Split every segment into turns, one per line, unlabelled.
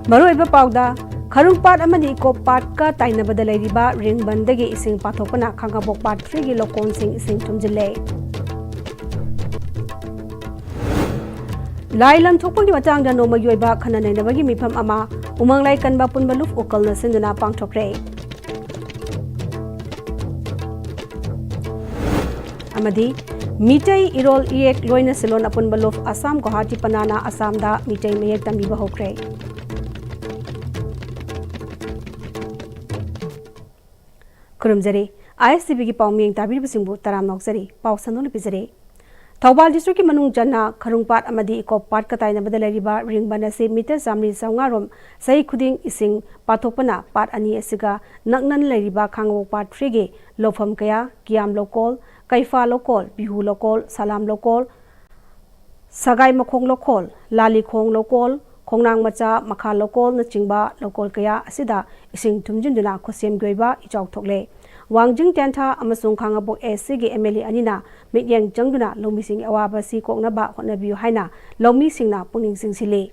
Maroiba Pauda, Karungpat Amadi Ko Patka Tainabada Ladiba, Ring Bandagi Ising Patopana, Kangabok Pat Frigi Lokon Sing Ising Tumjile. Lailam Topagi Matanga no Mayoiba Kanana Navagi Mipam Ama, Umang Lai Kanba Punbaluf Ukal Sinduna Pangtokre. Amadi, Mitay Irol Iek Loina Silon upon Balof Assam Guwahati Panana Assam da Mitay Mayek Tambiba Hokre. Kurumzari, ISTV ki Pauming Tabir Simbu Taram Noxari, Pausanul Pizare. Taubal District Manung Jana, Karungpat Amadi Iko Pat Katay na Badalariba, Ring Banasi, Meter Samri Sangarom, Say Kuding Ising, Patopana, Pat Ani Esiga, Nagnan Lariba Kango Pat Frige, Lofam Kaya, Giam Lokol, Kaifa Lokol, Bihu Lokol, Salam Lokol, Sagay Makong Lokol, Lali Kong Lokol, Kongnang Macha, Maka Lokol, Nachingba, Lokol Kaya, Asida, Ising Tumjunduna, Kosem Goiba, Ichok Tokle. Wangjing Tenta, Amasung Kangabok Sigi Emily Anina, Mityang Janguna, Lomi Sing Awabasi Koknaba, Honabu Haina, Lomi Singna, Puning Sing Sili.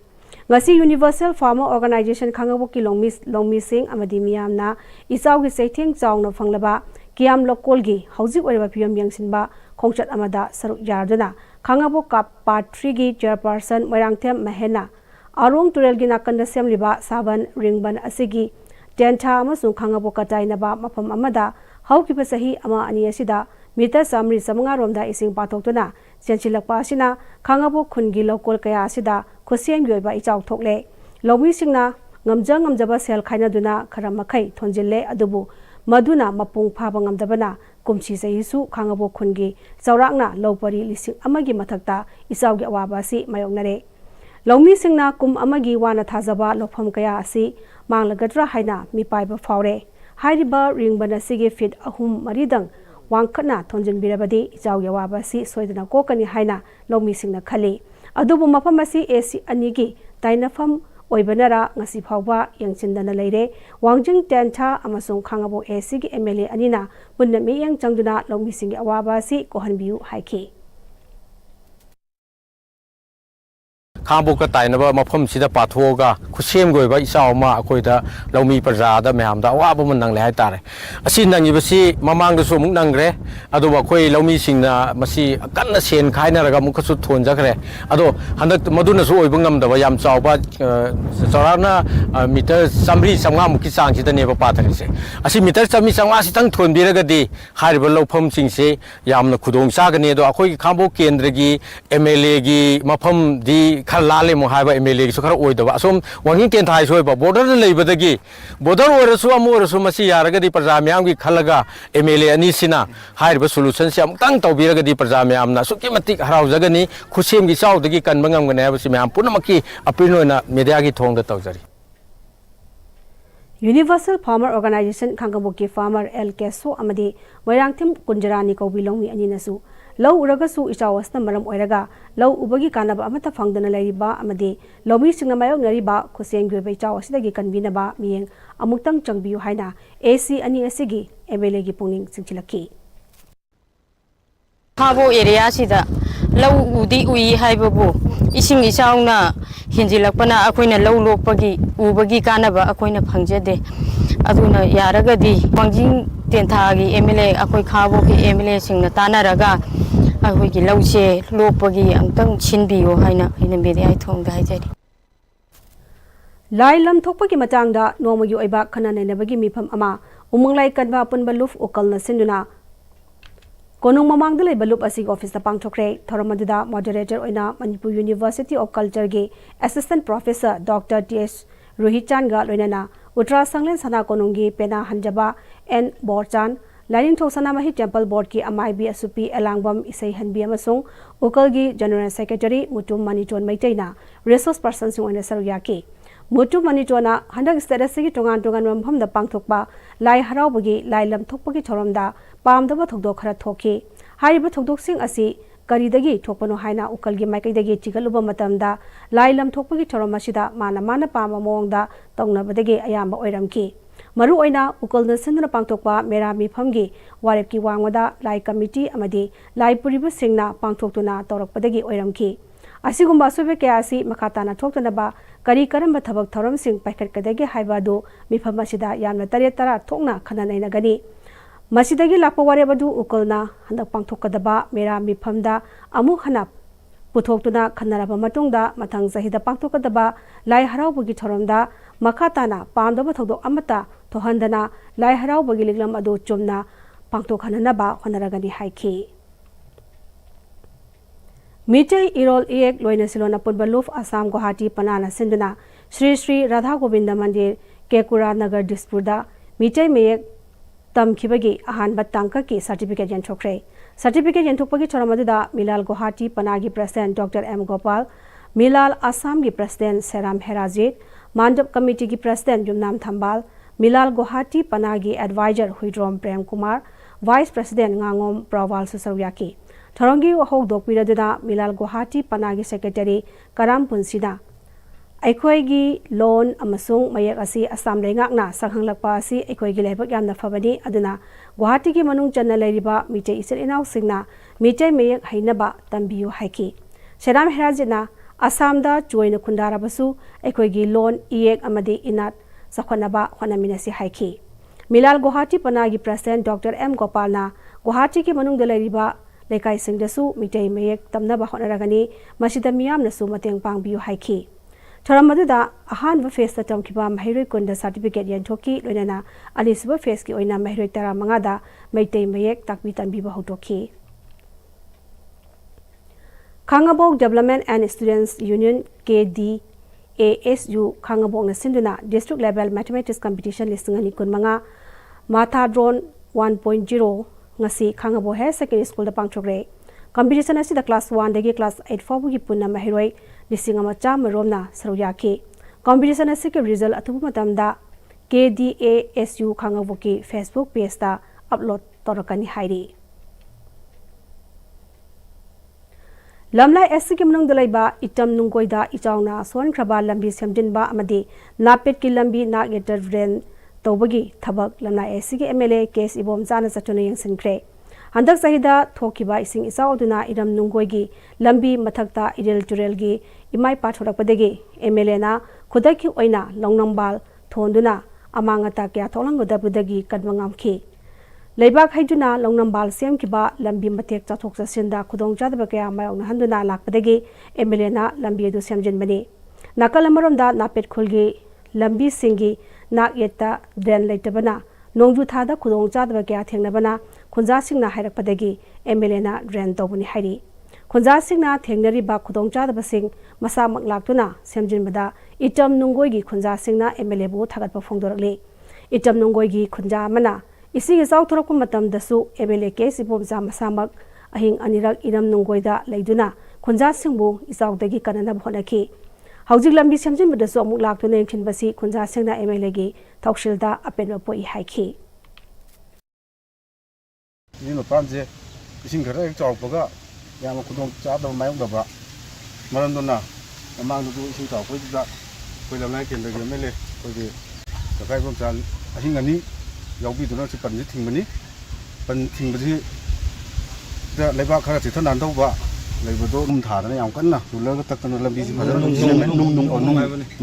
Ngasi Universal Farmer Organization Kangaboki Lomi Sing Amadimiamna, Isaugi Sating Zong no Fanglaba, Kiam Lokolgi, Hausi Weba Pium Yang Sinba, Kongchat Amada, Saruk Yarduna, Kangabok Kap Part Trigi, Chairperson, Marangtem Mahena, Arong Turelgina Kandasem Liba, Saban, Ringban Asigi, Tenta Amasung Kangaboka Tainaba, Mapam Amada, Haukipa Sahi Ama Aniasida, Mita Samri Samangaromda Ising Patokuna, Senchilakpasina, Kangabo Kungi Lokol Kaya Sida, Kosiem Yoba Ichau Tokle, Lomi Singna, Ngamjang Amjaba Sel Kainaduna, Karamakai, Tonjile Adubu, Maduna Mapung Pabangam Dabana, Kumchi Sayisu, Kangabo Kungi, Saurangna, Lopari Lising Amagi Matakta, Isaugi Awabasi, Mayonare. Lomi Singna Kum Amagi Wana Tazaba, Lopam Kaya Asi, Manglagadra Haina, Mipaiba Faure, Haidiba Ring Banasigi Fit Ahum Maridang, Wankana, Tonjin Birabadi, Izau Yawabasi, Soidana Kokani Haina, Lomi Singna Kali. Adubu Mapamasi Esi Anigi, Dainafam, Oibanara, Nasi Pauba, Yang Chindana Lady, Wangjing Tenta, Amasung Kangabo Esigi Emily Anina, Bunami Yang Jangduna, Lomi Singi Awabasi, Kohanbiu Haiki.
Kamboka Tainaba, Mapum Sida Patoga, Kusem Goiba, Isauma, Akoida, Lomi Pazada, Mehamda, Wabaman Laitare. A sin Nangibasi, Mamang the Sumung Nangre, Adobakoi, Lomi Singna, Masi, Ganasian, Kaina, Mukasu Tunjakre, Ado, Hanak Maduna Soibungam, the Vayam Sauba, Sorana, Meter, Samri, Samam Kisan, the neighbor patterns. I see Meter Sami Samasitang Tun Biragadi, Haribalo Pum Sing say, Yam Kudong Saganedo, Akoi Kambo Kendregi, Emelegi, Mapum, the Kalale Mohaba Emily, Sukar Oida, some one in Kentai Soba, border labor the gay. Border or Suamur Sumasi Yaragadi Pazamiangi Kalaga, Emily Anisina, High Solutions, Tanto Biragadi Pazamiamna, Sukimatic Harazagani, Kusim Gisau, the Gikan Mangam, whenever Simam Punamaki, Apino, Mediagi Tong the Tozari.
Universal Farmer Organization Kangaboki Farmer El Keso Amadi, Mayangtim Kunjarani Ko Bilomi Aninasu. Low Uragasu is our Maram Oiraga, Low Ubagi Kanaba Amata Fangdana Lariba Amadi, Lomi Singamayo Nariba, Koseng Gubeta, Sidagi Kanbinaba, Ming, Amutang Changbiu Haina, AC Ani Esigi, Ebelegi Puning Sinchilaki.
Habo area Sida, Low Udi Ui Haibabu, Ising Isauna, Hinjilapana, Aquina Low Lopagi, Ubagi Kanaba, Aquina Pangjede, Aduna Yaragadi, Pangjing Tentagi, Emile, Aqui Cabo, Emile Sing Natana Raga. I will love she, Lopagi, and Tung Chinbio, Hina, in the media I told Gaijari.
Lailam Topaki Matanga, Norma Yoeba Kanan and never give me Pam Ama, Umang like Kanvapun Baluf, Okalna Sinduna. Konung Mamang the Balup Asig Office the Pangtokre, Toramadida, Moderator Oina, Manipuri University of Culture Gay, Assistant Professor Dr. T.S. Ruhichanga Loinana, Utra Sanglen Sana Konungi, Pena Hanjaba, and Borchan. Lain Tosanamahi Temple Board ki Amaibi Asupi Elangbam Isay Hanbi Amasung, Ukalgi General Secretary Mutum Maniton Maitena, Resource Person Sung and Saruyaki. Mutum Manitona, Handak Stadasi Tongan Tongan Ram the Pangtokba, Lai Harabagi, Lai Lam Tokpaki Toramda, Pam the Batokdokara Toki, Hariba Tokdoksing Asi, Karidagi, Topano Haina, Ukalgi Maikadagi, Chikaluba Matamda, Lai Lam Tokpaki Toramashida, Mana Pama Monda, Tongna Badagi Ayamba Oiramki. Maru Oina, Ukal the Sindra Pangtokpa, Merami Pamgi, Wareki Wangwada, Lai Committee Amadi, Lai Puribu Singna, Pangtokuna, Torok Padagi Oiramki. असिगुम्बा असुबे कया असि मखा ताना थोक्तनबा करी करम थबक थौरमसिंग पाइखटकदगे हाइबादु मिफम असिदा यामना तरे तरा थोकना खननैनगनी मसिदगी लापा वारेबदु उकलना हंदक पांथोकदबा मेरा मिफमदा अमु हना पुथोक्तुना खन्नरबा मतुंगदा मथंग सहिदा पांथोकदबा लाई हराउबगी थौरमदा मखा ताना पांदबा थौदोक अमता थोहंदना लाई हराउबगी लिगलम अदु चुमना पांथोखननबा होनरगनी हाइखी मिचई इरोल एक लोइना सिलोना पुनबलुफ असम गुवाहाटी पनाना सिंधुना श्री श्री राधा गोविंद मंदिर केकुरा नगर दिसपुरदा मिचई मेयक तमखिबगी अहानबा तांका की सर्टिफिकेट यंथोखरे सर्टिफिकेट यंथोपगी थोरमदुदा मिलाल गुवाहाटी पनागी प्रेसिडेंट डॉक्टर एम गोपाल मिलाल असम की प्रेसिडेंट सेराम हेराजित मांडप कमिटी की प्रेसिडेंट युमनाम थंबाल मिलाल गुवाहाटी पनागी adviser Huidrom Prem Kumar vice president Ngangom Prabal सुसरयाकी थोरंगी हौदोकपिरदुना मिलाल गुवाहाटी पनागी सेक्रेटरी कराम पुनसिना अखोइगी लोन अमसुंग मयक असि असम लेंगाकना सखंगलकपा असि अखोइगी लेबक यामना फबनी अदुना गुवाहाटी की मनुंग चन्ना लेरिबा मिचै इचर इनाउ सिंगना मिचै मयक हैनबा तंबियु हाइकी सेराम हेराजिना असमदा चोइना खुंदारबसु अखोइगी लोन इएक अमदि इनात सखनबा होनामिनसि हाइकी मिलाल गुवाहाटी पनागी प्रेसिडेंट डॉक्टर एम गोपालना गुवाहाटी की मनुंग दलरिबा लेकाई सिंगदसु मिचै मयक तमनबा होनरगनी मसिदा मियामनसु मतेंग पांगबियु हाइकी थोरमदुदा अहानबा फेस तमखिबा महिरोय कुंदा सर्टिफिकेट यंथोकी लोइना अनिसुबा फेस की ओइना महिरोय 15 दा मैतै मयक ताकबी तंबिबा हौतोकी Khangabok development and students union KDASU Khangabok न सिंधुना district level mathematics competition listing कुनमंगा माथाड्रोन 1.0 ngasi khangabo hair secondary school da pangchokre competition asi da class 1 dagi class 8 fabu gi punna mahiroi lisingama cham romna saruyaki competition asi ke result atubu matam da KDASU khangabo ki Facebook page da upload torakani hairi lamlai asi ki munung dalaiba itam nungkoi da ichauna son khraba lambi semjinba amadi napet ki lambi na getter ren तौबगी थबक लमना AC के MLA केस इबोम जाना चटुन यंगसिनख्रे हंदक सहिदा थोकिबा इसिंग इसाउदुना इरम नुंगोइगी लंबी मथक्ता इरेल टुरेलगी इमाई पाथोरकपदगी MLA ना खुदकी ओइना लौनंबाल थोंदुना अमांगता क्या थोलंगदबुदगी कदमंगामखी लेबाक हैदुना लौनंबाल सेमकिबा लंबी मथेक चाथोक चसिंदा खुदोंग जादबा क्या मायौना हंदुना लाकपदगी MLA ना लंबी दु सेमजिनबनी नकल अमरमदा नापेट खुलगी लंबी सिंगी नाक येता ड्रेन लेटबना नोंजु थादा खुदोंग चादबा क्या थेंगनबना खुंजा सिंगना हायरकपदगी MLA ना ड्रेन तौबनी हायरी खुंजा सिंगना थेंगनरिबा खुदोंग चादबा सिंग मसामक लाक्तुना सेमजिनबदा इटम नुंगोइगी खुंजा सिंगना MLA बु थागतपा फोंदोरकले इटम नुंगोइगी खुंजा मना इसिगे चाउथोरकपा मतमदसु MLA केस इबोमजा मसामक अहिंग अनिरक इरम नुंगोइदा लेदुना खुंजा सिंगबु इचाउदगी कनना होनखी हौजिक लंबी सेमजिनबदसु अमुक लाक्तुना यंखिनबसी खुंजा सिंगना MLA गी थौशिलदा अपेनबा पोई हाइखी
इन पांजे इसिंग खरा एक चाउपगा याम खुदों चादब मायंगदबा मरंदुना ममांगदु इसिंग चाउपदा कोई लमनाय केंद्रगे MLA कोई तकाय बम चाल अहिंग अनि याउबीदुना सि पनजि थिंगबनी पन थिंगबजी दा लेबा खरा थिथन नानदौबा लेबदो नुम थादना याम कन्ना रुलर तकन लंबी फजन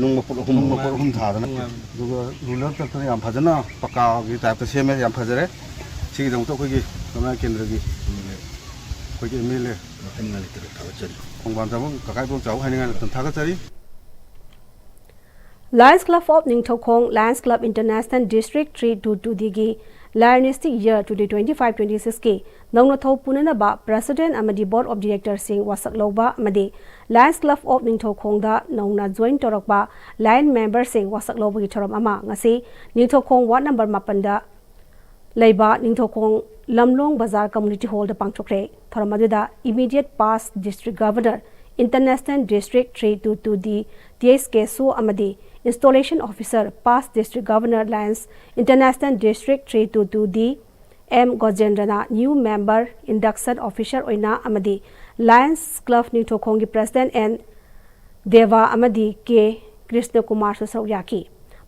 नुम मपुल थादना दुगा रुलर तकन याम फजना पक्का गी टाइप सेमे याम फजरे सिगी दंतो कोगी लमना केंद्र गी कोगी MLA हनिंगा लिटर थागचरी खोंबान जामु ककाय बम चाउ हनिंगा थागचरी
Lions Club of Ningthokong Lions Club International District 322 digi Lionstic Year 2025-26 के नौना थौ पुननबा President amadi Board of Directors sing wasak loba amadi Lions Club of Ningthokong da नौना join torokba Lion member sing wasak loba gi thoram ama ngasi Ningthokong ward number 8 da leiba Ningthokong Lamlong Bazar Community Hall da pangchokre thoramadida immediate past District Governor International District 322 di TSK Su amadi Installation Officer past District Governor Lions International District 322 di M Gojendrana new member induction officer oina amadi Lions Club Ningthokong gi President and Deva amadi K Krishna Kumar Susawyaki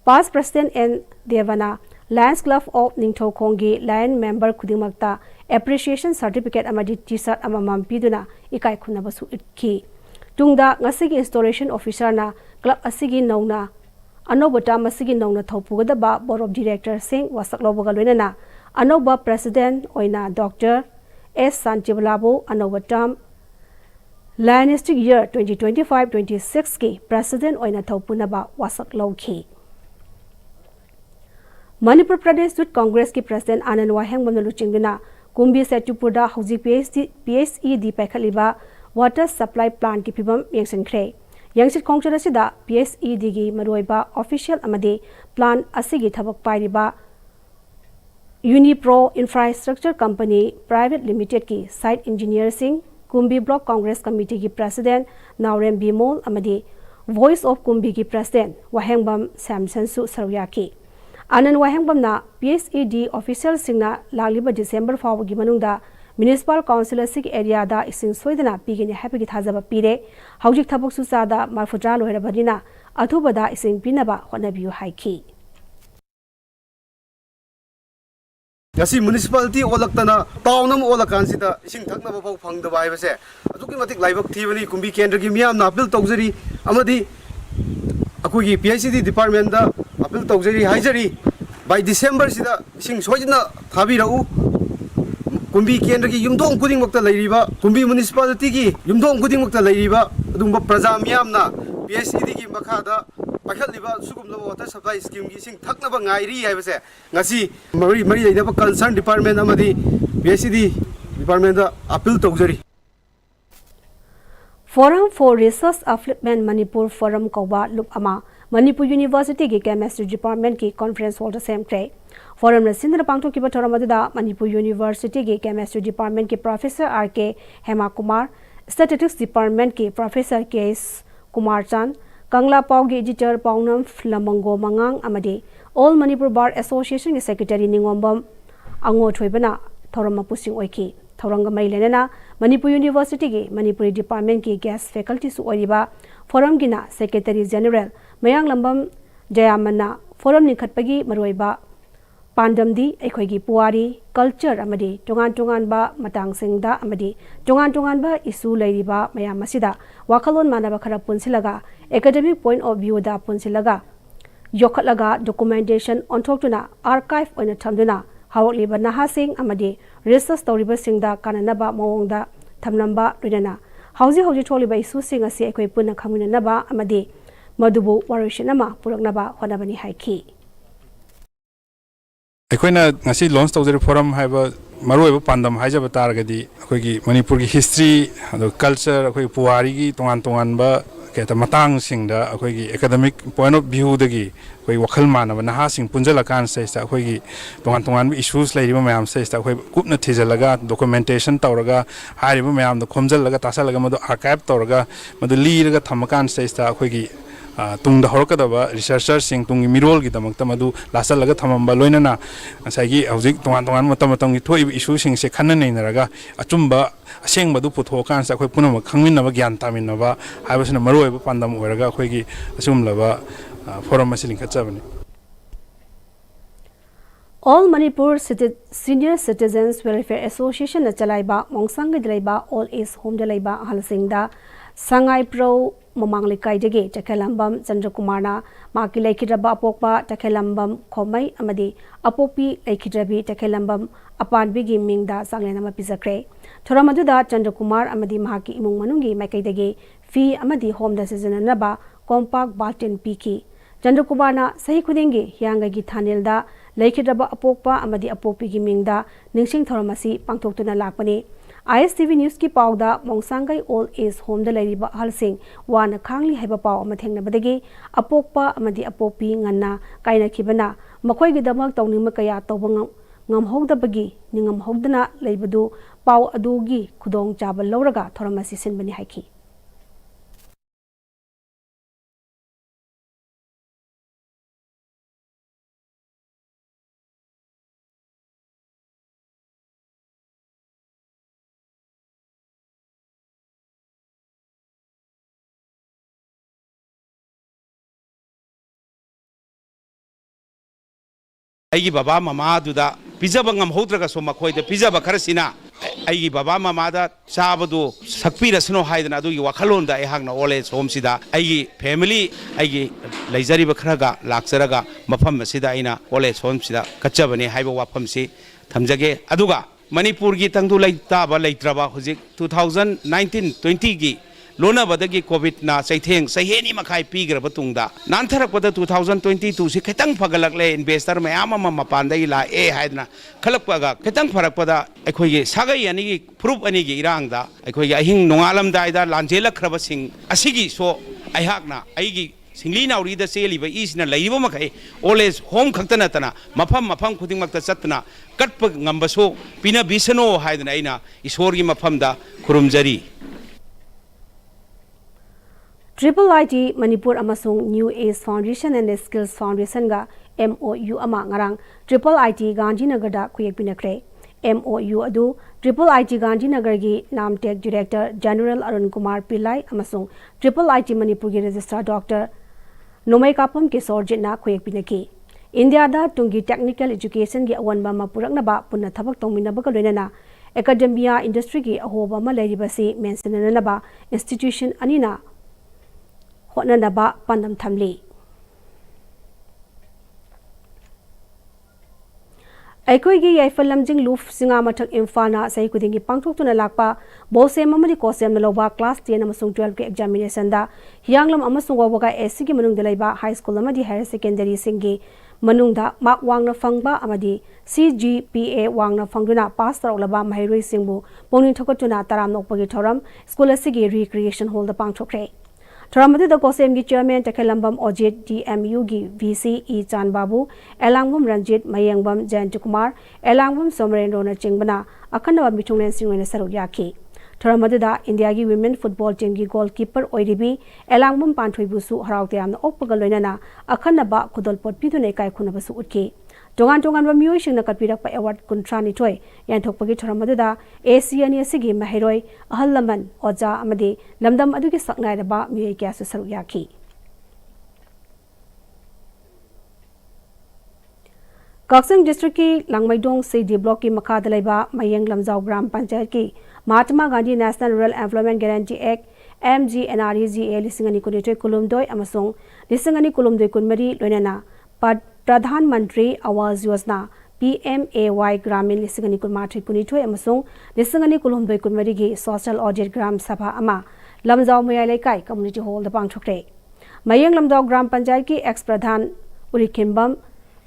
past President and Devana Lions Club of Ningthokong gi Lion member khudingmakta appreciation certificate amadi t-shirt amamam piduna ikai khunabasu itki Tungda ngasigi installation officer na club asigi nauna Anoba masigi nauna thopugadaba board of directors sing wasaklobaga loinana Anoba president oina Dr. S. Sanchibalabo Anoba term Lianistic year 2025-26 ki president oina thopunaba wasaklokhi Manipur Pradesh Youth Congress ki president Anand Wahengbam luchingduna Kumbi Setupurda hauji Pm-Istv paikhaliba water supply plant ki phibam yengsinkhre Yangsit Khongchar asida Pm-Istv gi maroiba official amade plant asigi thabak pairiba Unipro Infrastructure Company Private Limited ki site engineer sing Kumbi Block Congress Committee ki president Naurem Bimol amade Voice of Kumbi ki president Wahengbam Samson Su Saryaki Anand Wahengbam na Pm-Istv official singna lagliba December fawagi manungda Municipal Council asig area da ising soidana pigine happy ki thajaba pire haujik thabak su sada marfuja loherabadina athubada ising pinaba honabiu haiki
Yasi municipality olaktana tawnam olakansida ising thaknaba pau phangdaba haibase aduki matik laibak thibani kumbi kendra gi miyam na appeal tawjari amadi akogi Pm-Istv department da appeal tawjari haijari by December sida ising soidana thabirau Kumbi Kendra ki yumdong kuding makta lairiba Kumbi municipality ki yumdong kuding makta lairiba adumba praja miyamna Pm-Istv ki makhada pakhaliba sugumna water supply scheme gi sing thaknaba ngairi haibase ngasi mari leidaba concern department amadi Pm-Istv department da appeal tawjari
Forum for Resource Upliftment Manipur Forum Koba Lup Ama Manipur University ki Chemistry Department ki conference hall same kre Forum Rasindra Pangto ki Batoramada Manipur University ki Chemistry Department ki Professor R.K. Hema Kumar Statistics Department ki Professor K.S. Kumar Chan Kangla Pau ki Editor Paunam Flamango Mangang Amadi All Manipur Bar Association ki Secretary Ningombam Ango Thoibana Thorama Pusing Oiki Thoranga Mailenana Manipur University ki Manipuri Department ki guest faculty su oriba Forum gina Secretary General Mayang Lambam Jayamana Forum ni khatpagi maroiba Pandamdi Ekoigi Puari culture amadi tongan ba matang singda amadi tongan ba isu lairiba mayam masida wakalon manaba khara punsilaga academic point of view da punsilaga yokhatlaga documentation onthokuna archive oina thamduna hawliba nahasing amadi research tawriba singda kananaba mawongda thamnamba rinana hauji tholiba isu sing ase ekoi punna khaminanaba amadi madubu warishinama puraknaba honabani haiki
अखोइना ngasi launch tawjari forum haiba maroiba pandam haijaba taragadi akoigi manipur gi history ado culture akoi puari gi tongan ba keta matang singda akoigi academic point of view dagi koi wakhal manaba naha sing punjala kan saista akoigi tongan issues lairiba mayam saista akoi kupna thijalaga documentation tawraga hariba mayam do khomjalaga tasalaga madu archive tawraga madu liraga thamakan saista akoigi tungda horkadaba researchers sing tungi mirol gi damakta madu lasalaga thamamba loinana asagi hauzik tongan matam gi thoi issue sing se khanna nei naraga achumba aseng badu puthokan sa khoi punama khangminaba gyan taminaba haibasna maroiba pandam oraga khoi gi asumlaba forum masiling khatchabani
All Manipur Senior Citizens Welfare Association na chalaiba mongsang gidlaiba all is home dalaiba halsingda sangai pro Mamang Likai Dege, Takelambam, Chandrakumarna, Maki Lakidraba Apokpa, Takelambam, Komai, Amadi, Apopi, Lakidrabi, Takelambam, Apan Bigi Mingda, Sanganama Pizakre, Toramaduda, Chandrakumar, Amadi Mahaki Imung Manungi, Makai Dege, Fee Amadi Home the Season Naba, Compact Baltin Piki, Chandrakumarna, Sahikudingi, Yanga Gitanilda, Lakidraba Apokpa, Amadi Apopi Mingda, Ningsing Thoramasi, Pangtokuna Lakpani. ISTV News ki pauda mongsangai all is home da lairiba halsing wana khangli haiba pau amathengna badagi apokpa amadi apopi nganna kaina khibana makhoi gi damak tawning ma kaya tawbang ngam hogda bagi ningam hogdana leibadu pau adugi khudong chabal lawraga thoramasi sinbani haiki
Aigi baba mama duda pizza bangam hodra ka soma khoi de pizza ba kharasina ꯑꯩꯒꯤ ꯕꯕꯥ ꯃꯃꯥꯗ ꯆꯥꯕꯗꯨ ꯁꯛꯄꯤꯔꯁꯅꯨ ꯍꯥꯏꯗꯅ ꯑꯗꯨꯒꯤ ꯋꯥꯈꯜꯂꯣꯟꯗ ꯑꯩꯍꯥꯛꯅ old age ꯍꯣꯝꯁꯤꯗ ꯑꯩꯒꯤ family ꯑꯩꯒꯤ ꯂꯩꯖꯔꯤꯕ ꯈꯔꯒ ꯂꯥꯛꯆꯔꯒ ꯃꯐꯝ ꯑꯁꯤꯗ ꯑꯩꯅ ꯑꯣꯜ ꯑꯦꯖ ꯍꯣꯝꯁꯤꯗ ꯀꯠꯆꯕꯅꯤ ꯍꯥꯏꯕ ꯋꯥꯐꯝꯁꯤ ꯊꯝꯖꯒꯦ ꯑꯗꯨꯒ ꯃꯅꯤꯄꯨꯔꯒꯤ ꯇꯪꯗꯨ ꯂꯩꯇꯥꯕ ꯂꯩꯇ꯭ꯔꯕ ꯍꯧꯖꯤꯛ 2019-20ꯒꯤ ꯂꯣꯟꯅꯕꯗꯒꯤ ꯀꯣꯚꯤꯗꯅ ꯆꯩꯊꯦꯡ ꯆꯍꯤ ꯃꯈꯥꯏ ꯄꯤꯈ꯭ꯔꯕ ꯇꯨꯡꯗ ꯅꯥꯟꯊꯔꯛꯄꯗ 2022ꯁꯤ ꯈꯤꯇꯪ ꯐꯒꯠꯂꯛꯂꯦ ꯏꯟꯚꯦꯁꯇꯔ ꯃꯌꯥꯝ ꯑꯃ ꯃꯄꯥꯟꯗꯒꯤ ꯂꯥꯛꯑꯦ ꯍꯥꯏꯗꯅ ꯈꯜꯂꯛꯄꯒ ꯈꯤꯇꯪ ꯐꯔꯛꯄꯗ ꯑꯩꯈꯣꯏꯒꯤ ꯁꯥꯒꯩ ꯑꯅꯤꯒꯤ ꯐꯨꯔꯨꯞ ꯑꯅꯤꯒꯤ ꯏꯔꯥꯡꯗ ꯑꯩꯈꯣꯏꯒꯤ ꯑꯍꯤꯡ ꯅꯣꯡꯉꯥꯜꯂꯝꯗꯥꯏꯗ ꯂꯥꯟꯖꯦꯜꯂꯛꯈ꯭ꯔꯕꯁꯤꯡ ꯑꯁꯤꯒꯤꯁꯨ ꯑꯩꯍꯥꯛꯅ ꯑꯩꯒꯤ ꯁꯤꯡꯂꯤ ꯅꯥꯎꯔꯤꯗ ꯆꯦꯜꯂꯤꯕ ꯏꯁꯤꯅ ꯂꯩꯔꯤꯕ ꯃꯈꯩ ꯑꯣꯜ ꯑꯦꯖ ꯍꯣꯝ ꯈꯛꯇ ꯅꯠꯇꯅ ꯃꯐꯝ ꯈꯨꯗꯤꯡꯃꯛꯇ ꯆꯠꯇꯨꯅ ꯀꯠꯄ ꯉꯝꯕꯁꯨ ꯄꯤꯅꯕꯤꯁꯅꯨ ꯍꯥꯏꯗꯅ ꯑꯩꯅ ꯏꯁꯣꯔꯒꯤ ꯃꯐꯝꯗ ꯈꯨꯔꯨꯝꯖꯔꯤ
Triple IT Manipur amasung New Age Foundation and Skills Foundation ga MOU ama ngarang Triple IT Gandhinagar da kuyek pinakre MOU adu Triple IT Gandhinagar gi Namtek Director General Arun Kumar Pillai amasung Triple IT Manipur gi Registrar Dr. Nomai Kapam Kisor Jitna kuyek pinaki India da tungi technical education gi awanba mapurak na ba punna thabak tongmina ba kalwenana academia industry gi ahoba ma leiribasi mentionana na ba institution anina hotnanaba pandam thamli aikoi gi yaifal lamjing luf singa mathak imfana sai kudingi pangthok tuna lakpa bosem amari kosem na loba class 10 amasung 12 ke examination da hianglam amasung waga SC gi manung delaiba high school amadi higher secondary singi manungda mak wangna fangba amadi CGPA wangna fangduna pass tarolaba mahairoi singbu pongning thokotuna taram nokpagi thoram school asigi recreation hall da pangthokre Thoramadi the Kosem gi chairman Takelambam Ojit DMU gi VC E Chan Babu Elangwam Ranjit Mayangbam Jayanti Kumar Elangwam Somarendro na chingbana akhanda michunglen singwena saru yaki Thoramadi da India gi women football team gi goalkeeper oiribi Elangwam Panthui busu harawte amna oppagal loinana akhanda ba khudol pot pidune kai khuna basu utki Tongan ba miyoi singna katpirak pa award kuntrani toy yanthokpagi thoramadi da ASEAN asigi mahiroi ahallaman oja amadi lamdam adugi saknai da ba miyoi kya su saru yaki Kaksing district ki Langmaidong CD block ki makha dalaiba Mayeng Lamjau Gram Panchayat ki Mahatma Gandhi National Rural Employment Guarantee Act MGNREGA lisingani kunitoi kulumdoi amasung lisingani kulumdoi kunmari loinana Pradhan Mantri Awas Yojana PMAY Gramin lisingani kunmathri kunithoi amasung lisingani kulumdoi kunmari gi social audit gram sabha ama Lamjau Mayai Laikai community hall da pangthokre Mayeng Lamjau Gram Panchayat ki ex Pradhan Urikimbam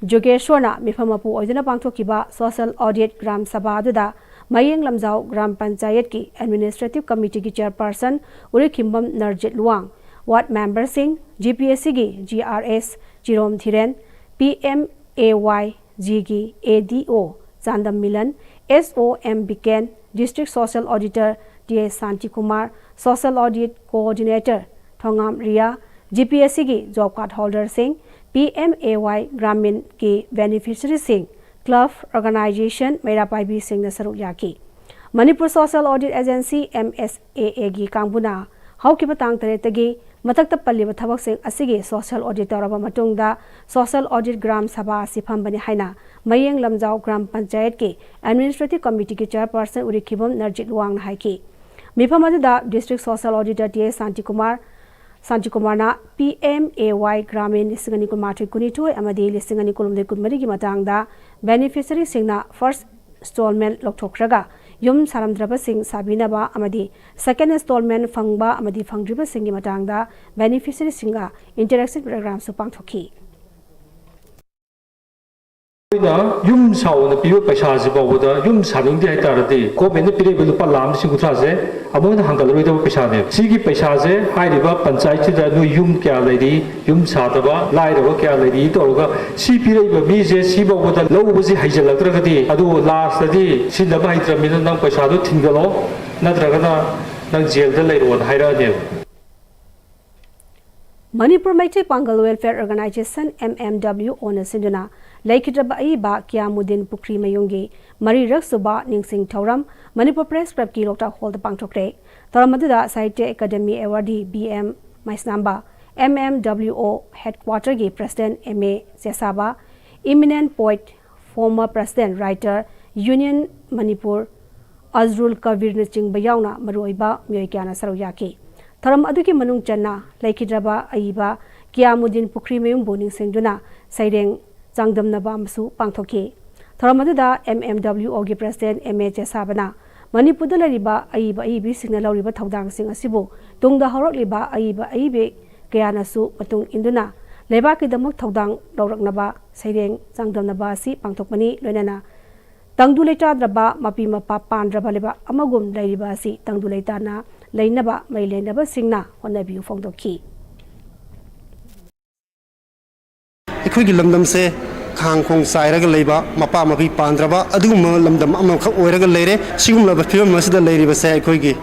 Jogeshwarna mifamapu oidana pangthokiba social audit gram sabha aduda Mayeng Lamjau Gram Panchayat ki administrative committee ki chairperson Urikimbam Narjit Luang ward member sing GPSC gi GRS Jirom Thiren PMAY G ADO Zandam Milan SOM Biken District Social Auditor DA Santi Kumar Social Audit Coordinator Thongam Ria GPSC ki job card holder sing PMAY Gramin ki beneficiary sing club organization Merapai bi sing na saru yaki Manipur Social Audit Agency MSAA gi kangbuna haukiba tang tare tagi matakta palliba thabak sing asigi social audit taraba matungda social audit gram sabha sifam bani haina Mayeng Lamjau Gram Panchayat ki administrative committee ki chairperson Urikibam Narjit Luang na haiki mifamadu da district social auditor DA Santi Kumar na PMAY Gramin lisingani kunmathri kunithoi amadi lisingani kulumdei kunmari gi matangda beneficiary singna first installment lokthokraga yum saramdraba sing sabinaba amadi second installment fangba amadi fangdriba singi matangda beneficiary singa interaction program su pangthoki
Yum sauna piu paisa se bawda yum saning de tarade government pire belu palam sing utra se amon hangal da paisa de sigi paisa se hairiba panchayat da no yum kya ledi yum sadaba lairaba kya ledi toga si pire ba mi se si bawda lo busi haijalakra gadi adu last di sinaba haitra min nang paisa do thingalo natraga nang jail da leiro haira de
Manipur Maitai Pangal Welfare Organization MMW owner Sinduna Laikitraba Aiba Kiamudin Pukri Mayungi Mari Raksuba Ningsing Tauram Manipur Press Club Ki Lokta Hall the Pangtokre Toramadida Sahitya Academy Awardee BM Maisnamba MMWO Headquarter Gi President MA Sesaba Eminent Poet Former President Writer Union Manipur Azrul Kabir Chingba Yauna Maroiba Myoikana Saroyaki. Taram Aduki Manung Jana, Laikidraba Aiba, Kiamudin Pukrimim Boning Senduna, Saideng Zangdam Nabamsu Pangtoki. Taramadada MMW Ogi President MHS Sabana. Manipur Riba Aiba Ibi Signal Riba Todang Sing Asibo, Tungda Horok Liba Aiba Aibe, Gayanasu, Patung Induna, Lebaki the Muk Todang, Lorak Naba, Saideng Zangdam Nabasi, Pangtokmani, Lenana. Tangduleta draba mapima papan draba leba amagum lairiba si tangduleta na lainaba mai lainaba singna honabiu fongdoki.
Ekhoi lamdam se khang khong sairaga leiba mapa mapi pandraba aduguma lamdam amam kha oiraga leire sigum laba film masida leiriba se ekhoi gi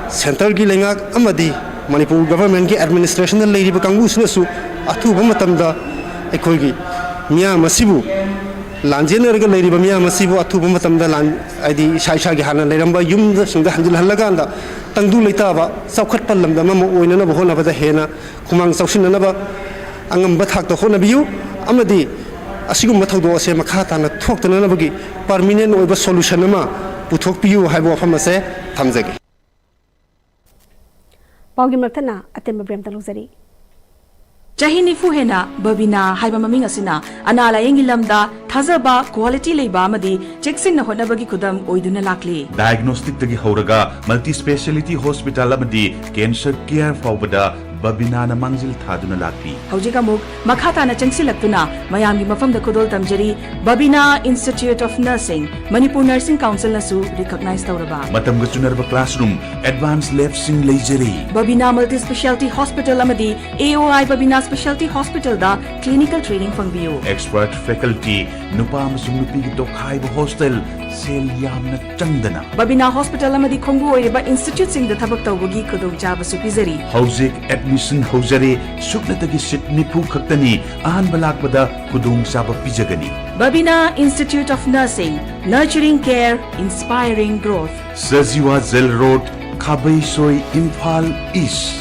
center gi lengak amadi Manipur government gi administration da leiriba kangu su athu bamatamda ekhoi gi miya masibu Lanjiner Lady Bamia Masibo Atubatam the Land Id Shaishagi Hana Leramba Yum the Sunda Handil Halaganda, Tandu Litava, Saukat Palam, the Mamo Winana Hona the Hena, Kumang Saushinanaba, Angam Batak the Honabiu, Amadi, Asigum Matodo Se Makata and talk to Nanabagi, Parminian over solutionama, Putopiu, Habo Hamase, Tamzegi.
Paugi Martana, Atemba Brem Taluzari.
Jahini Fuhena, Babina, Haibamaming Asina, Anala Engilamda, Tazaba, Quality Labamadi, Jackson Honabagi Kudam, Oiduna Lakli.
Diagnostic Tagi Horaga, Multi Speciality Hospital Amadi, Cancer Care Fawbada, Babina Mangzil Taduna Lakli.
Haujikamuk, Makata na Changsilaktuna, Mayami Mafam the Kudol Tamjari, Babina Institute of Nursing, Manipur Nursing Council Nasu, recognized Tauraba.
Matam Gachunarba Classroom, Advanced Left Sing Lasery.
Babina Multi Specialty Hospital Amadi, AOI Babina Specialty Hospital da, Clinical Training from BU.
Expert Faculty, Nupam Sumupi Dok Haiba Hostel, Sel Yamna Chandana.
Babina Hospital Amadi Kongo Eba Institute Sing the Tabak Tawagi Kudong Java Supizari.
Hauzik Admission Hosere, Suknatagi Sit Nipu Kaktani, Ahan Balakpada, Kudung Saba Pijagani.
Babina Institute of Nursing, Nurturing Care, Inspiring Growth.
Saziwa Zel Road, Kabay Soy, Imphal East.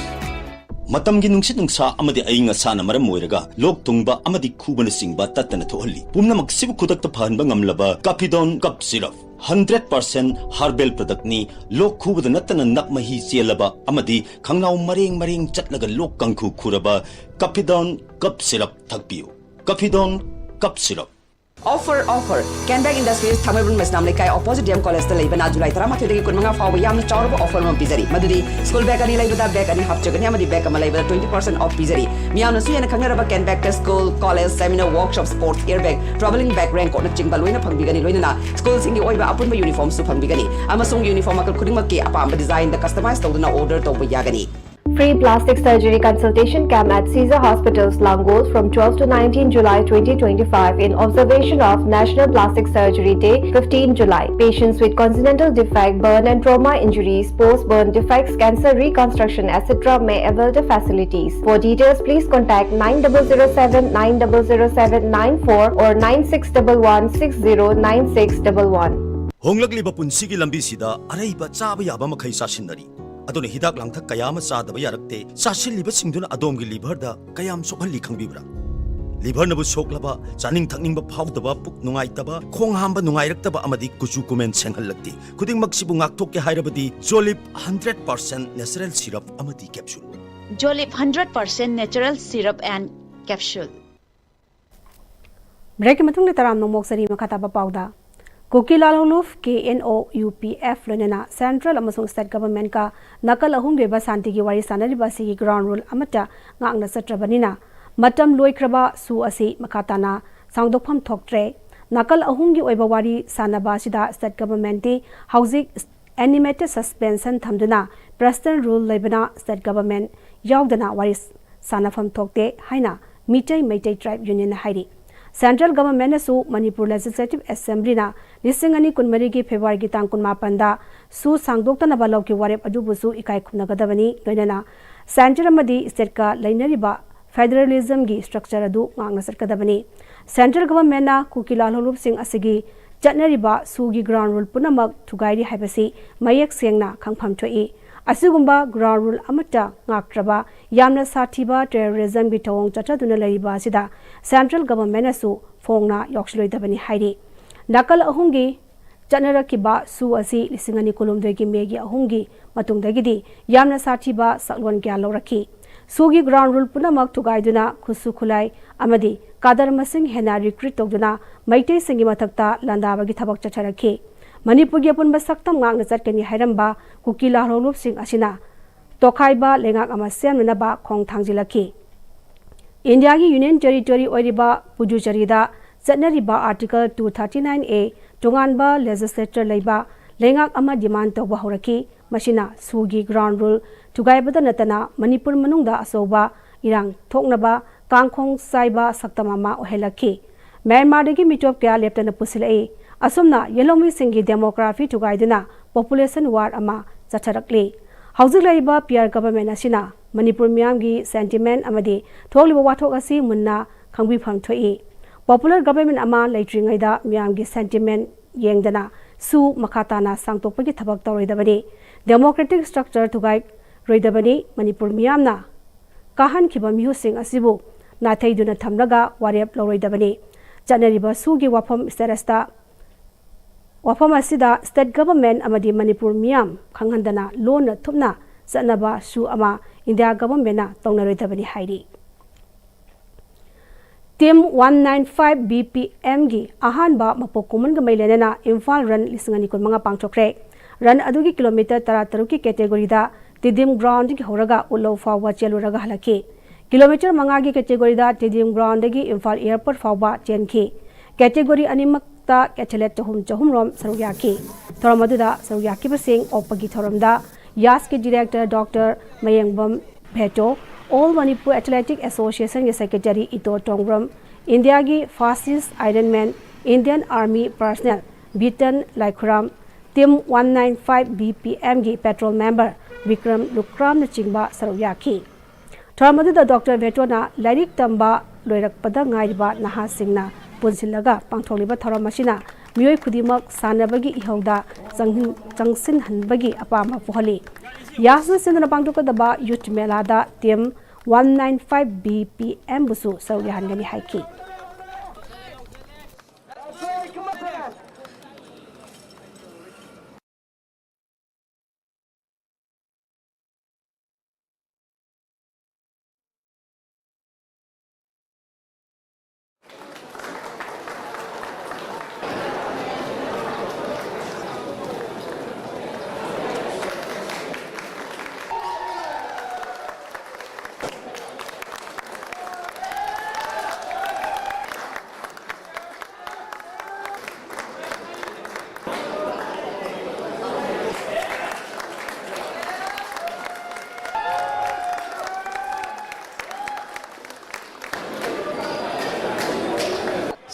Matamgi nungsit nungsa amadi ayinga sana maram moiraga lok tungba amadi kubana singba tatana thohali pumna maksibu kudakta phanba ngamlaba Capidon cup syrup 100% herbal product ni lok khubada natana nakmahi chelaba amadi khangnau mareng chatlaga lok kangkhu khuraba Capidon cup syrup thakpiu Capidon cup syrup
Offer Canberg Industries Thamabun Masnam Lekai opposite DM College the Labana July Taramathi Kunmanga for Yam Chorbo offer on Pizari Madudi school bag and labor bag and half chicken Yamadi bag and labor 20% off Pizari Miana Sui and Kangaraba can back to school college seminar workshop sports airbag traveling bag rank on a Chingbaluina Pambigani Luina schools in the Oiba upon uniform Supambigani Amasung uniform Kudimaki Apam design the customized order to Yagani.
Free plastic surgery consultation camp at Caesar Hospitals, Langos from 12 to 19 July 2025 in observation of National Plastic Surgery Day 15 July. Patients with congenital defect, burn and trauma injuries, post-burn defects, cancer reconstruction, etc. may avail the facilities. For details, please contact 9007 9007 94 or 9611 609611.
Honglakliba punsigi lambisida araiba chaba yaba makhai sasindari adone hidak langthak kayama sadaba yarakte sasilliba singduna adomgi liver da kayam sokhalli khangbibra liver nabu soklaba chaning thakningba phawdaba puk nungaitaba khong hamba nungairaktaba amadi kuchu kumen senghallakti khuding maksibu ngakthok ke hairabadi Jolip 100% natural syrup amadi capsule
Jolip 100% natural syrup and capsule
Break matung le taram nomok sari makataba pauda Kukilal Hunuf KNO UPF Lunena Central Amasung State Government ka nakal ahum beba santi ki wari sanari basi ki ground rule amata ngakna satrabanina matam loikraba su asi makatana sangdokpham thoktre nakal ahum gi oiba wari sanaba sida State Government ti housing animated suspension thamduna Preston rule lebana State Government yaudana wari sanafam thokte haina Meitai Tribe Union hairi Central Government su Manipur Legislative Assembly na Lisingani Kunmari ki February ki tang kunmapanda su sangdokta na balaw ki warep adubusu ikai khumnagadabani loinana Central amadi state ka lainariba federalism gi structure adu ngangna sarkadabani Central Government na Kukilal Holup Singh asigi chatnariba su gi ground rule punamak thugairi haibasi mayak sengna khangpham thoi Asugumba ground rule amata ngaktraba yamna sathiba terrorism bi tawong chachaduna lariba sida Central Government asu phongna yokshiloi dabani hairi nakal ahungi ꯆꯠꯅꯔꯛꯈꯤꯕ ꯁꯨ ꯑꯁꯤ 2019ꯒꯤ ꯃꯦꯒꯤ 3ꯒꯤ ꯃꯇꯨꯡꯗꯒꯤꯗꯤ ꯌꯥꯝꯅ ꯁꯥꯊꯤꯕ ꯁꯛꯂꯣꯟ ꯀꯌꯥ ꯂꯧꯔꯛꯈꯤ ꯁꯨꯒꯤ ground rule ꯄꯨꯝꯅꯃꯛ ꯊꯨꯒꯥꯏꯗꯨꯅ ꯈꯨꯠꯁꯨ ꯈꯨꯠꯂꯥꯏ ꯑꯃꯗꯤ ꯀꯥꯗꯔ ꯃꯁꯤꯡ ꯍꯦꯟꯅ ꯔꯤꯀ꯭ꯔꯨꯠ ꯇꯧꯗꯨꯅ ꯃꯩꯇꯩꯁꯤꯡꯒꯤ ꯃꯊꯛꯇ ꯂꯥꯟꯗꯥꯕꯒꯤ ꯊꯕꯛ ꯆꯠꯊꯔꯛꯈꯤ ꯃꯅꯤꯄꯨꯔꯒꯤ ꯑꯄꯨꯟꯕ ꯁꯛꯇꯝ ꯉꯥꯛꯅ ꯆꯠꯀꯅꯤ ꯍꯥꯏꯔꯝꯕ ꯀꯨꯀꯤ ꯂꯥꯜꯍꯧꯂꯨꯞꯁꯤꯡ ꯑꯁꯤꯅ ꯇꯣꯈꯥꯏꯕ ꯂꯩꯉꯥꯛ ꯑꯃ ꯁꯦꯝꯅꯅꯕ ꯈꯣꯡ ꯊꯥꯡꯖꯤꯜꯂꯛꯈꯤ ꯏꯟꯗꯤꯌꯥꯒꯤ ꯌꯨꯅꯤꯌꯟ ꯇꯦꯔꯤꯇꯣꯔꯤ ꯑꯣꯏꯔꯤꯕ ꯄꯨꯗꯨꯆꯦꯔꯤꯗ ꯆꯠꯅꯔꯤꯕ आर्टिकल 239A तोंगानबा लेजिस्लेचर लेबा लेंगाक अमा डिमांड तौबा हौरकी मसिना सुगी ग्राउंड रूल थुगाइबदा नतना मणिपुर मनुंगदा असौबा इरांग थोकनबा कांखोंग साइबा सक्तमामा ओहेलकी म्यांमारदगी मिटोप क्या लेप्टना पुसिलए असुमना येलोमी सिंगी डेमोग्राफी थुगाइदुना पॉपुलेशन वार अमा चथरकले हौजिक लैबा पीआर गवर्नमेंट असिना मणिपुर मियामगी सेंटिमेंट अमदि थोलिबा वाथोक असि मुन्ना खंगबिफम थोई पॉपुलर गवर्नमेंट अमा लेट्रिंगैदा मियामगी सेंटिमेंट येंगदना सु मखाताना सांगतोपगी थबक तौरैदबनी डेमोक्रेटिक स्ट्रक्चर थुगाइ रोइदबनी मणिपुर मियामना काहन खिबा मिहुसिंग असिबु नाथैदुना थमलगा वारेप लौरैदबनी चनरिबा सुगी वाफम स्टेटसता वाफम असिदा स्टेट गवर्नमेंट अमदि मणिपुर मियाम खंगहंदना लोन थुपना चनबा सु अमा इंडिया गवर्नमेंटना तौनरोइदबनी हाइरि टीम 195 BPM गी अहानबा मपोक कुमन गमैलेना इम्फाल रन 2025 पांगथोखरे रन अदुगी किलोमीटर 13 की कैटेगरी दा तिदिम ग्राउंड की होरगा उलो फावा चेलुरगा हलकी किलोमीटर 5 की कैटेगरी दा तिदिम ग्राउंड दगी इम्फाल एयरपोर्ट फावा चेनखी कैटेगरी अनिमक्ता एथलेट चहुम रोम सरुयाकी थोरमदुदा सरुयाकी बसिंग ओपगी थोरमदा यास के डायरेक्टर डॉक्टर मयंगबम भेटो All Manipur Athletic Association के सेक्रेटरी इतो टोंग्रम इंडिया की fastest ironman Indian army personnel Beeton Laikhuram team 195 BPM की पेट्रोल मेंबर विक्रम लुक्राम न चिंबा सरुयाकी थोरमदुदा डॉक्टर भेटोना लाइरिक तंबा लोइरकपदा गाइबा नहा सिंगना पुनसिलगा पांथोलिबा थोरम मसिना मियोय खुदिमक सानबगी इहौदा चंगसिन हनबगी अपामा पोहली यासु सिंदना पांथोकदबा यूथ मेलादा टीम 195 BPM बुसु सौयाहनगनी हाइकी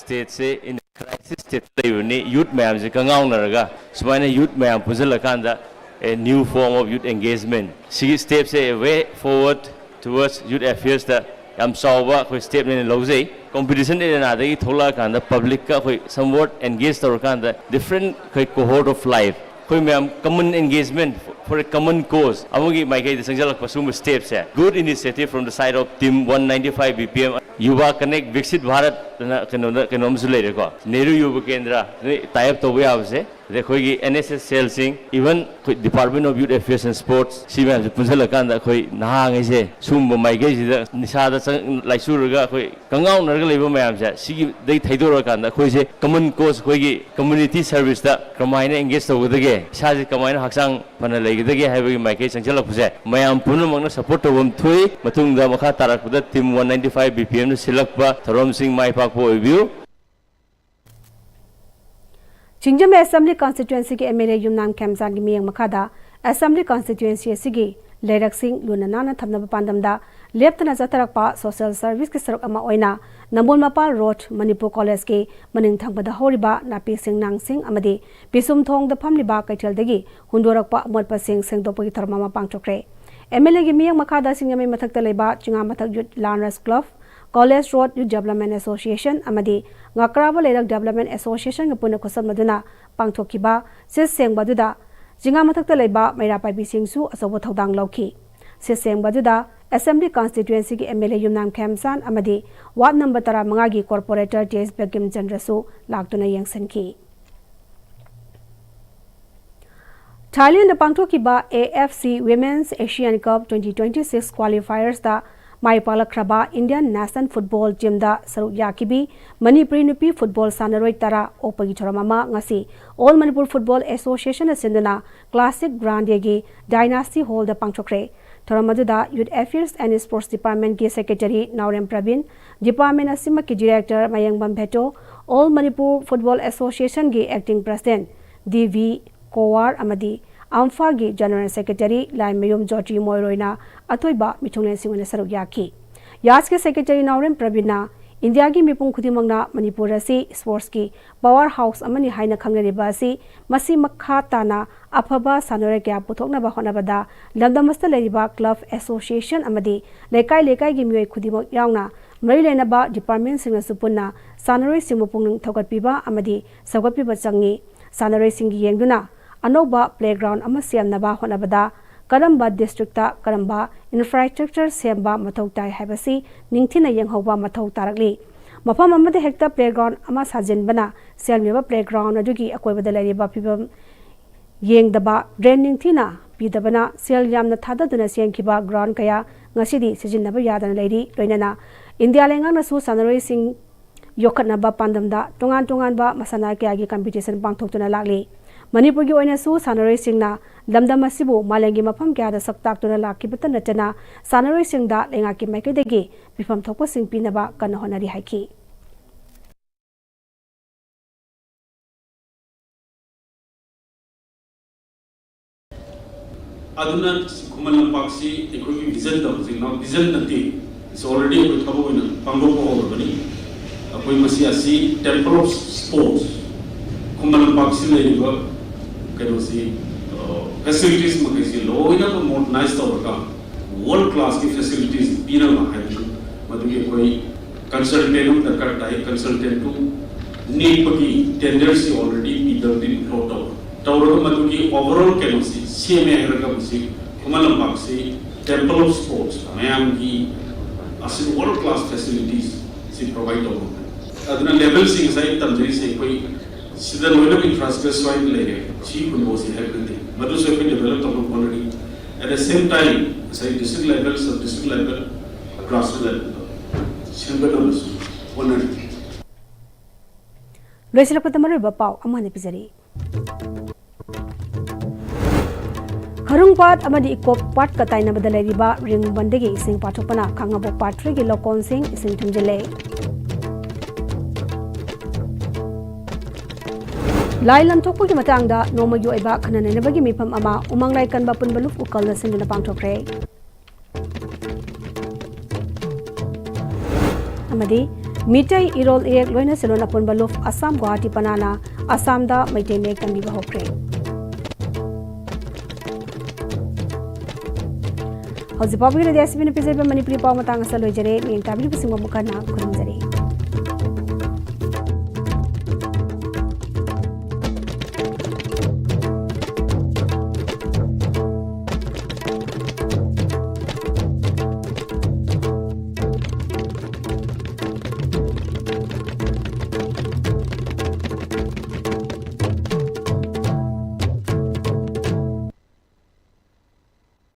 स्टेट से इन क्राइसिस स्टेट लेवने यूथ मैम से कंगाउनरगा सुमाइना यूथ मैम पुजलकांदा a new form of youth engagement सी स्टेप से way forward towards youth affairs दा yam sawa khoi step ne lojai competition de na dai thola kan da public ka khoi somewhat engage tor kan da different khoi cohort of life khoi ma'am common engagement for a common cause amogi mai kai sangjal pasum steps hai good initiative from the side of team 195 BPM युवा connect विकसित भारत कनोम लेको नेहरू युवा केंद्र type तब याबसे अखोई NSS cell even department of youth affairs and sports मैम पुनसलकान अखोई नहांगैसे सूब माइकई निशा लाइसूरग अखोई कंगाउनरग लेब मैम से थैदोरकान अखोई कमन कोज अखोई कम्युनिटी सर्विस कमायन एंगेज तौगदगे इसासे कमायन हक्चांग फना लेगदगे हाइबगी माइकई चंचलकपसे मैम पुनमकना सपोर्ट तौबम थोई मतुंगदा मखा तारकपदा टीम 195 BPM सिलक्पा थरोम सिंह माइ पाकपो ओइबिउ
चिंगजम असेंबली कॉन्स्टिट्यूएंसी के MLA युमनाम खेमजान की मियंग मखादा असेंबली कॉन्स्टिट्यूएंसी सिगी लेरक सिंह लुनाना थमनब पांदमदा लेफ्टना जतरकपा सोशल सर्विस के सरक अमा ओइना नमोल मपाल रोड मणिपुर कॉलेज के मनिंग थंगबदा होरिबा नापी सिंह नांग सिंह अमदि पिसुम थोंग द फमलिबा कैथलदगी हुंदोरकपा मोटपा सिंह सेंगदोपगी थरमामा पांगचोक्रे MLA की मियंग मखादा सिंगमे मथकता लेबा चिंगा मथक युथ लानरस club college road youth development association अमदी ngakra लेरक डेवलपमेंट एसोसिएशन पुन खुसम मदुना पांगथोकिबा से सेंगबदुदा जिंगा मथकता लेबा मैरा पाइबी सिंगसु असोबो थौदांग लौखी से सेंगबदुदा असेंबली कॉन्स्टिट्यूएंसी की MLA युमनाम खेमसान अमदी वार्ड नंबर 35 की corporator TS बेगिम चंद्रसु लाक्तुना यंगसनकी Thailand pangthokiba AFC Women's Asian Cup 2026 qualifiers da Maipalakraba Indian National Football Team da Saruk Yakibi Manipuri Nupi Football Sanaroi Tara Opagi Thoramama ngasi All Manipur Football Association Sinduna Classic Grand Yegi Dynasty Hall da pangthokre Thoramadu Youth Affairs and Sports Department ki Secretary Naurem Pravin Department Asima ki Director Mayang Bambeto All Manipur Football Association ki Acting President DV Kowar Amadi Amfa gi General Secretary Lai Mayum Joti Moiroina Atoiba Michunglen Singone Saruk Yaki Yas ke Secretary Naurem Pravina India gi mipung khudimangna Manipur asi sports ki powerhouse amani haina khangnariba asi masi makha tana afaba sanore kya puthokna ba honabada lamdamasta leriba club association amadi lekai lekai gi mioi khudimok yauna mari lena ba department singna supunna sanore simupung thogat piba amadi sagat piba changi sanore singi yengduna anoba playground ama siamnaba honabada karamba district ta karamba infrastructure semba mathau tai habasi ningthina yenghoba mathau tarakli mafam amade hekta playground ama sajin bana selmeba playground adugi akoibada lariba pibam yengdaba drain ningthina pidabana sel yamna thadaduna sengkiba ground kaya ngasidi sijinaba yadana leiri loinana india lengang na su sanaroi sing yokatnaba pandamda tongan ba masana kya gi competition pangthokna lakli Manipur gi oina su sanaroi singna lamdam asibu malengi mafam kya da saktak tuna lakibata natana sanaroi singda lenga ki maikadegi bifam thokpa sing pinaba kana honari haiki
aduna kumalam paksi ekoi vision da singna vision nati is already we thabo ina pangro ko bani akoi masi asi temple of sports kumalam paksi le facilities makasi loina ko modernize tawka world class ki facilities pina ma hai madhuge koi consultant darkar dai consultant to need paki tenders already either been brought out tawra madhuge overall kenosi cma herga musi kumalam paksi temple of sports mayam ki asil world class facilities si provide aduna level sing sai tamjari se koi Sida loina infrastructure soil lege chief kunbosi helping madu so can develop already at the same time say district level sub district level across level simple numbers 100
Loisila patamari bapau amane pizari Harungpat amadi ikop pat katai na badalai riba ring bandegi ising pathopana khangabo patre gi lokon sing ising thumjele Lai lam thokpo gi matangda noma yo iba khanane na bagi mipam ama umang lai kan ba pun baluf ukal na sinduna pangthokre amadi mitai irol ek loina selona pun baluf Assam Guwahati panana Assam da maite mek tambi ba hokre Hozi pabu gi desi bin pizai ba Manipuri paw matang sa lojare ning tabli bising ba mukana khurumjare